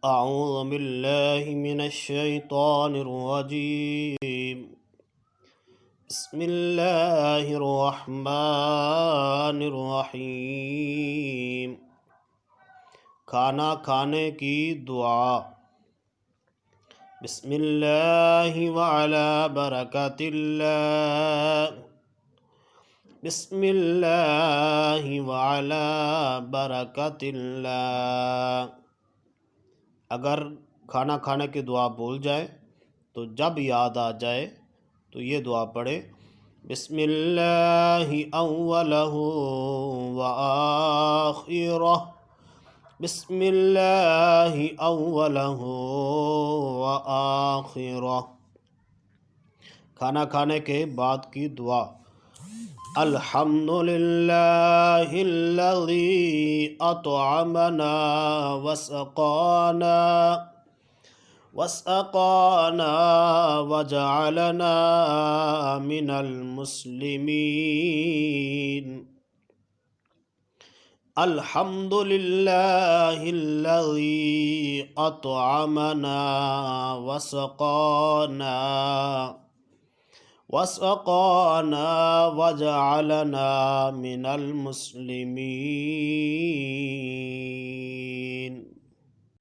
أعوذ بالله من الشيطان الرجيم بسم اللہ الرحمن الرحیم۔ کھانا کھانے کی دعا۔ بسم اللہ وعلی برکات اللہ، بسم اللہ وعلی برکات اللہ۔ اگر کھانا کھانے کی دعا بھول جائے تو جب یاد آ جائے تو یہ دعا پڑھے، بسم اللہ اولہ وآخرہ، بسم اللہ اولہ وآخرہ۔ کھانا کھانے کے بعد کی دعا، الحمدللہ الذی اطعمنا وسقانا وجعلنا من المسلمین۔ الحمدللہ الذی اطعمنا وسقانا وجعلنا من المسلمین۔